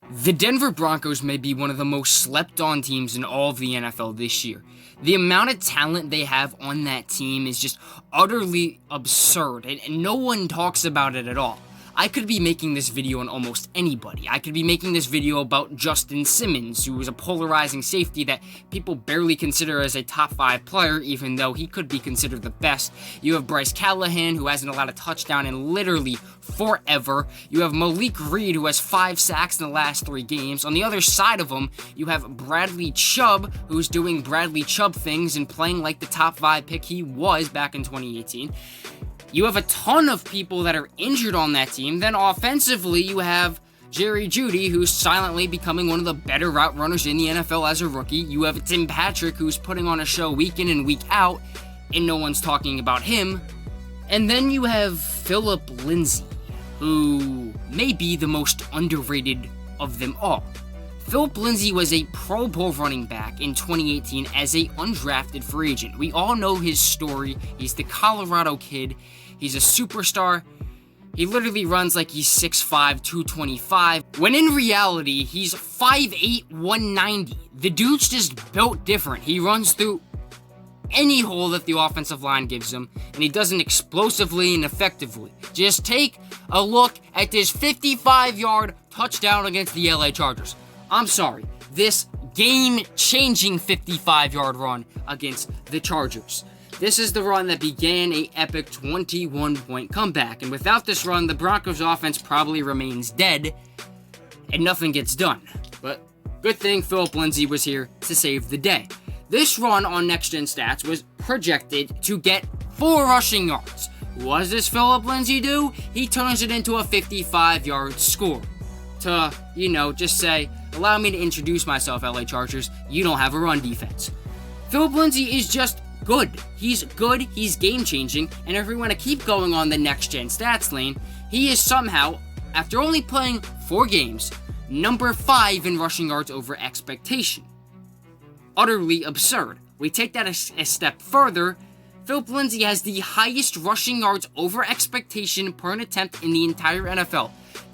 The Denver Broncos may be one of the most slept-on teams in all of the NFL this year. The amount of talent they have on that team is just utterly absurd, and no one talks about it at all. I could be making this video on almost anybody. I could be making this video about Justin Simmons, who is a polarizing safety that people barely consider as a top 5 player, even though he could be considered the best. You have Bryce Callahan, who hasn't allowed a touchdown in literally forever. You have Malik Reed, who has 5 sacks in the last 3 games. On the other side of him, you have Bradley Chubb, who's doing Bradley Chubb things and playing like the top 5 pick he was back in 2018. You have a ton of people that are injured on that team. Then offensively, you have Jerry Jeudy, who's silently becoming one of the better route runners in the NFL as a rookie. You have Tim Patrick, who's putting on a show week in and week out, and no one's talking about him. And then you have Phillip Lindsay, who may be the most underrated of them all. Phillip Lindsay was a Pro Bowl running back in 2018 as a undrafted free agent. We all know his story. He's the Colorado kid. He's a superstar. He literally runs like he's 6'5", 225, when in reality, he's 5'8", 190. The dude's just built different. He runs through any hole that the offensive line gives him, and he does it explosively and effectively. Just take a look at this 55-yard touchdown against the LA Chargers. I'm sorry, this game-changing 55-yard run against the Chargers. This is the run that began an epic 21-point comeback, and without this run, the Broncos offense probably remains dead, and nothing gets done. But good thing Phillip Lindsay was here to save the day. This run on Next Gen Stats was projected to get 4 rushing yards. What does Phillip Lindsay do? He turns it into a 55-yard score. To, just say, allow me to introduce myself, LA Chargers. You don't have a run defense. Phillip Lindsay is just good. He's good, he's game-changing, and if we want to keep going on the next-gen stats lane, he is somehow, after only playing 4 games, number 5 in rushing yards over expectation. Utterly absurd. We take that a step further. Phillip Lindsay has the highest rushing yards over expectation per an attempt in the entire NFL.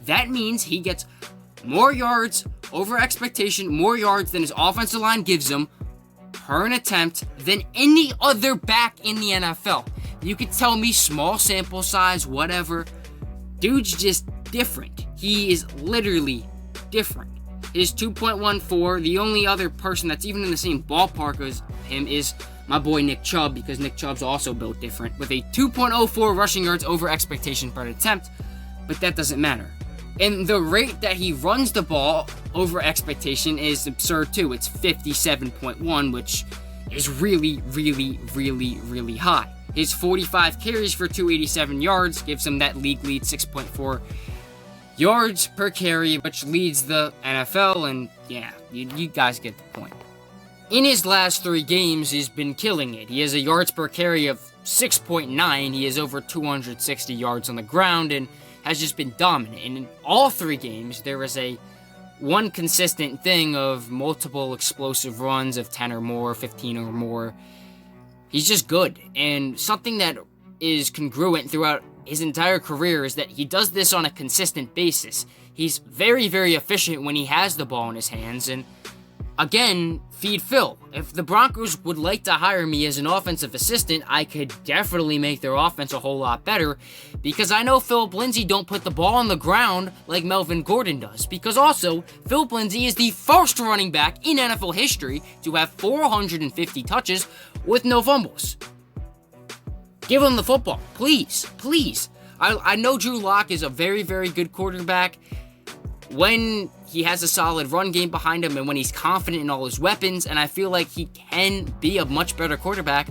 That means he gets more yards over expectation, more yards than his offensive line gives him per an attempt than any other back in the NFL. You could tell me small sample size, whatever. Dude's just different. He is literally different. His 2.14, the only other person that's even in the same ballpark as him is my boy Nick Chubb, because Nick Chubb's also built different, with a 2.04 rushing yards over expectation per attempt, but that doesn't matter. And the rate that he runs the ball over expectation is absurd too. It's 57.1, which is really, really, really, really high. His 45 carries for 287 yards gives him that league lead 6.4 yards per carry, which leads the NFL, and yeah, you guys get the point. In his last 3 games, he's been killing it. He has a yards per carry of 6.9, he has over 260 yards on the ground, and has just been dominant. And in all 3 games, there was one consistent thing of multiple explosive runs of 10 or more, 15 or more. He's just good. And something that is congruent throughout his entire career is that he does this on a consistent basis. He's very, very efficient when he has the ball in his hands. And again, feed Phil. If the Broncos would like to hire me as an offensive assistant, I could definitely make their offense a whole lot better, because I know Phillip Lindsay don't put the ball on the ground like Melvin Gordon does, because also, Phillip Lindsay is the first running back in NFL history to have 450 touches with no fumbles. Give him the football, please, please. I know Drew Lock is a very, very good quarterback when he has a solid run game behind him and when he's confident in all his weapons, and I feel like he can be a much better quarterback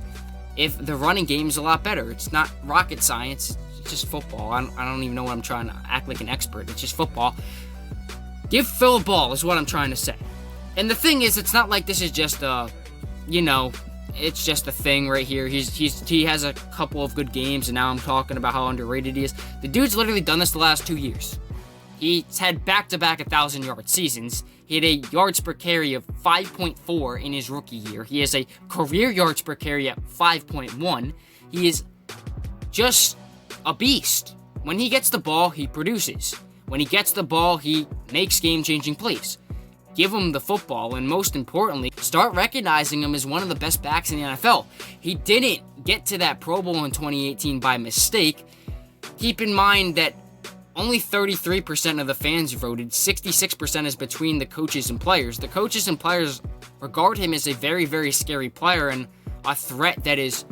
if the running game is a lot better. It's not rocket science, it's just football. I don't even know what I'm trying to act like an expert. It's just football. Give Phil a ball is what I'm trying to say. And the thing is, it's not like this is just it's just a thing right here. He has a couple of good games, and now I'm talking about how underrated he is. The dude's literally done this the last 2 years. He's had back-to-back 1,000-yard seasons. He had a yards per carry of 5.4 in his rookie year. He has a career yards per carry at 5.1. He is just a beast. When he gets the ball, he produces. When he gets the ball, he makes game-changing plays. Give him the football, and most importantly, start recognizing him as one of the best backs in the NFL. He didn't get to that Pro Bowl in 2018 by mistake. Keep in mind that only 33% of the fans voted. 66% is between the coaches and players. The coaches and players regard him as a very, very scary player and a threat that is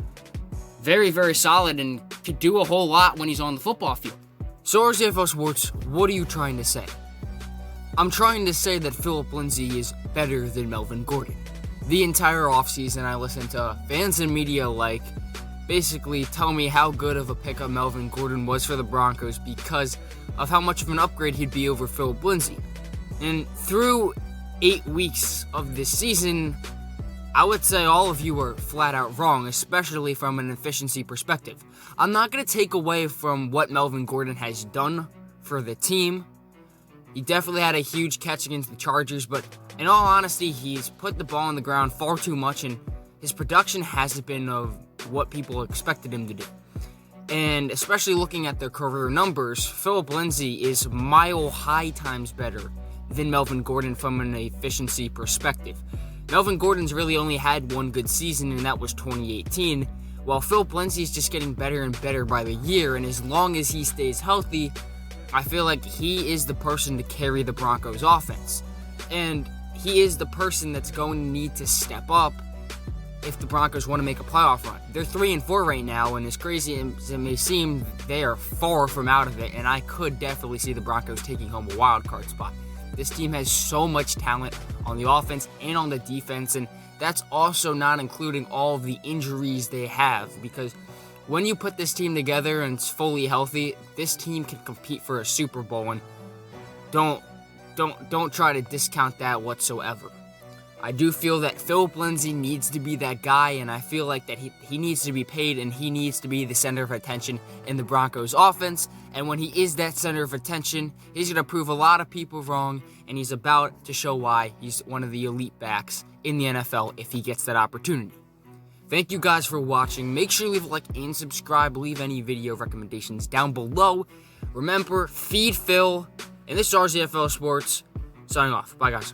very, very solid and could do a whole lot when he's on the football field. So, RCFL Sports, what are you trying to say? I'm trying to say that Phillip Lindsay is better than Melvin Gordon. The entire offseason, I listened to fans and media basically tell me how good of a pickup Melvin Gordon was for the Broncos because of how much of an upgrade he'd be over Phillip Lindsay. And through 8 weeks of this season, I would say all of you are flat out wrong, especially from an efficiency perspective. I'm not going to take away from what Melvin Gordon has done for the team. He definitely had a huge catch against the Chargers, but in all honesty, he's put the ball on the ground far too much, and his production hasn't been of what people expected him to do. And especially looking at their career numbers, Phillip Lindsay is mile-high times better than Melvin Gordon from an efficiency perspective. Melvin Gordon's really only had one good season, and that was 2018, while Phillip Lindsay's just getting better and better by the year, and as long as he stays healthy, I feel like he is the person to carry the Broncos offense. And he is the person that's going to need to step up if the Broncos want to make a playoff run. They're 3-4 right now, and as crazy as it may seem, they are far from out of it, and I could definitely see the Broncos taking home a wild card spot. This team has so much talent on the offense and on the defense, and that's also not including all of the injuries they have, because when you put this team together and it's fully healthy, this team can compete for a Super Bowl, and don't try to discount that whatsoever. I do feel that Phillip Lindsay needs to be that guy, and I feel like that he needs to be paid and he needs to be the center of attention in the Broncos offense, and when he is that center of attention, he's going to prove a lot of people wrong, and he's about to show why he's one of the elite backs in the NFL if he gets that opportunity. Thank you guys for watching. Make sure to leave a like and subscribe. Leave any video recommendations down below. Remember, feed Phil, and this is RCFL Sports, signing off. Bye, guys.